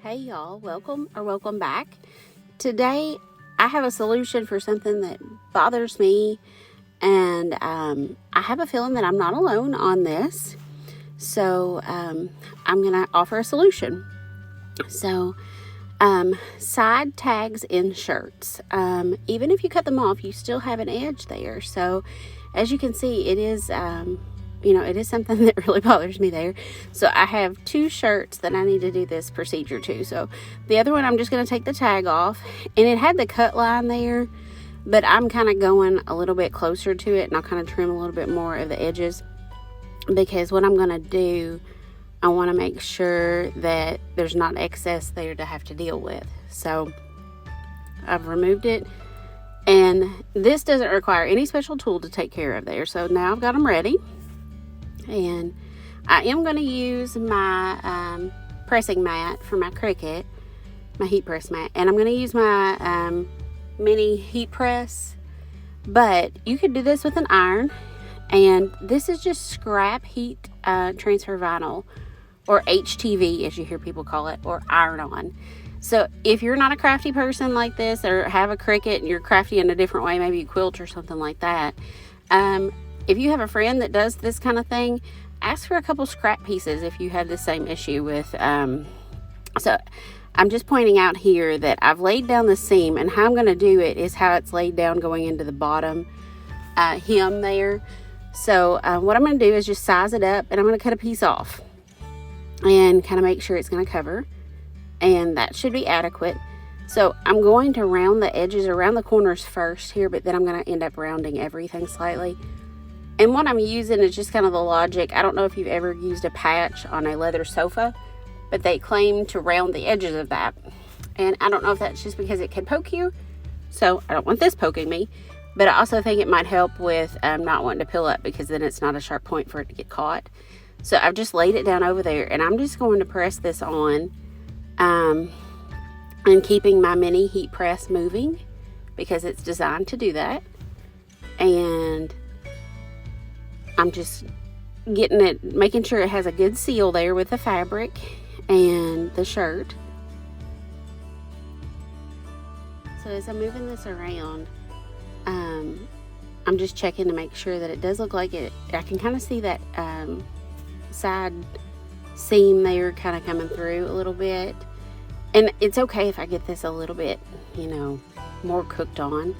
Hey y'all, welcome back. Today I have a solution for something that bothers me, and I have a feeling that I'm not alone on this. So I'm going to offer a solution. So side tags in shirts, even if you cut them off, you still have an edge there. So as you can see, it is it is something that really bothers me there. So I have two shirts that I need to do this procedure to. So the other one, I'm just going to take the tag off, and it had the cut line there, but I'm kind of going a little bit closer to it, and I'll kind of trim a little bit more of the edges, because what I'm going to do, I want to make sure that there's not excess there to have to deal with. So I've removed it, and this doesn't require any special tool to take care of there. So now I've got them ready. And I am going to use my pressing mat for my Cricut, my heat press mat. And I'm going to use my mini heat press. But you could do this with an iron. And this is just scrap heat transfer vinyl, or HTV as you hear people call it, or iron-on. So if you're not a crafty person like this, or have a Cricut and you're crafty in a different way, maybe you quilt or something like that, if you have a friend that does this kind of thing, ask for a couple scrap pieces if you have the same issue with, so I'm just pointing out here that I've laid down the seam, and how I'm going to do it is how it's laid down going into the bottom hem there. So what I'm going to do is just size it up, and I'm going to cut a piece off and kind of make sure it's going to cover, and that should be adequate. So I'm going to round the edges around the corners first here, but then I'm going to end up rounding everything slightly. And what I'm using is just kind of the logic. I don't know if you've ever used a patch on a leather sofa, but they claim to round the edges of that. And I don't know if that's just because it can poke you. So I don't want this poking me. But I also think it might help with not wanting to peel up, because then it's not a sharp point for it to get caught. So I've just laid it down over there, and I'm just going to press this on. And keeping my mini heat press moving, because it's designed to do that. And I'm just getting it, making sure it has a good seal there with the fabric and the shirt. So as I'm moving this around, I'm just checking to make sure that it does look like it. I can kind of see that side seam there kind of coming through a little bit. And it's okay if I get this a little bit, more cooked on.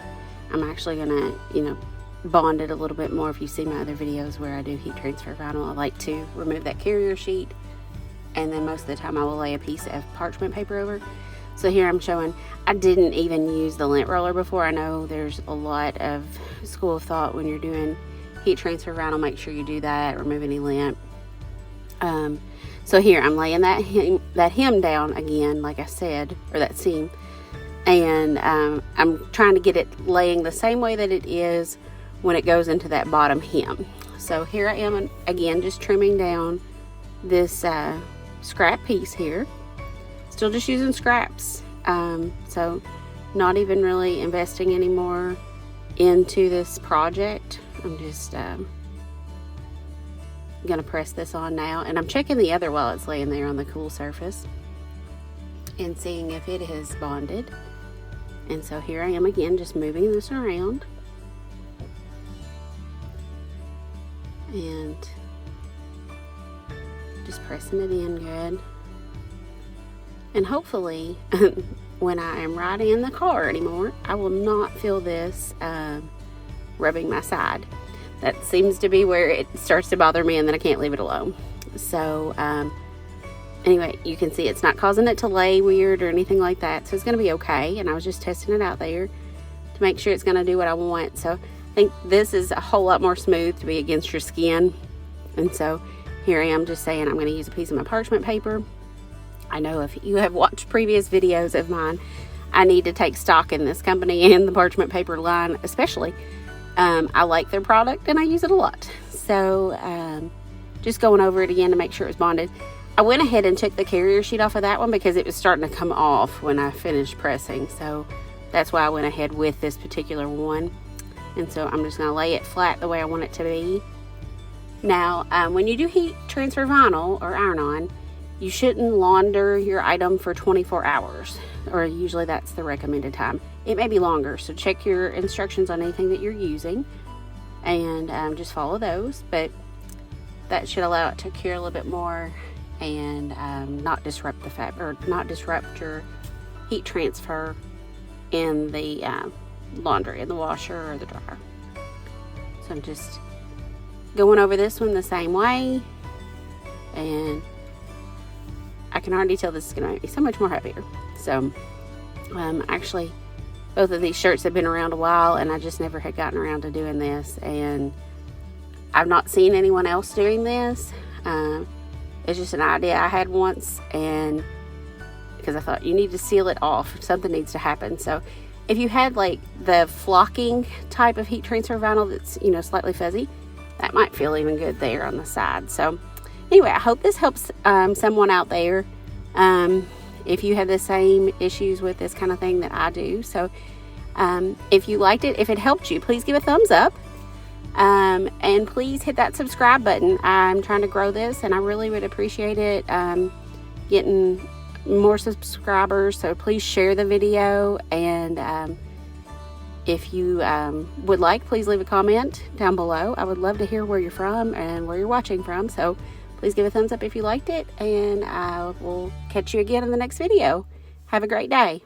I'm actually going to, bond it a little bit more. If you see my other videos where I do heat transfer vinyl, I like to remove that carrier sheet, and then most of the time I will lay a piece of parchment paper over. So here I'm showing, I didn't even use the lint roller before. I know there's a lot of school of thought when you're doing heat transfer vinyl, make sure you do that, remove any lint. So here I'm laying that hem down again, like I said, or that seam, and I'm trying to get it laying the same way that it is when it goes into that bottom hem. So here I am again, just trimming down this scrap piece here. Still just using scraps. So not even really investing anymore into this project. I'm just gonna press this on now, and I'm checking the other while it's laying there on the cool surface and seeing if it has bonded. And so here I am again, just moving this around and just pressing it in good. And hopefully when I am riding in the car anymore, I will not feel this rubbing my side. That seems to be where it starts to bother me, and then I can't leave it alone. So anyway, you can see it's not causing it to lay weird or anything like that, so it's going to be okay. And I was just testing it out there to make sure it's going to do what I want. So I think this is a whole lot more smooth to be against your skin. And so here I am just saying I'm going to use a piece of my parchment paper. I know if you have watched previous videos of mine, I need to take stock in this company and the parchment paper line especially. I like their product and I use it a lot. So just going over it again to make sure it was bonded. I went ahead and took the carrier sheet off of that one because it was starting to come off when I finished pressing. So that's why I went ahead with this particular one. And so I'm just going to lay it flat the way I want it to be. Now, when you do heat transfer vinyl or iron-on, you shouldn't launder your item for 24 hours, or usually that's the recommended time. It may be longer, so check your instructions on anything that you're using and just follow those, but that should allow it to cure a little bit more and not disrupt the fabric, or not disrupt your heat transfer in the laundry, in the washer or the dryer. So I'm just going over this one the same way, and I can already tell this is going to make me so much more happier. So actually both of these shirts have been around a while, and I just never had gotten around to doing this, and I've not seen anyone else doing this. It's just an idea I had once, and because I thought you need to seal it off, something needs to happen. So if you had like the flocking type of heat transfer vinyl that's, you know, slightly fuzzy, that might feel even good there on the side. So anyway, I hope this helps someone out there if you have the same issues with this kind of thing that I do. So if you liked it, if it helped you, please give a thumbs up. And please hit that subscribe button. I'm trying to grow this, and I really would appreciate it getting more subscribers. So please share the video, and if you would like, please leave a comment down below. I would love to hear where you're from and where you're watching from. So please give a thumbs up if you liked it, and I will catch you again in the next video. Have a great day.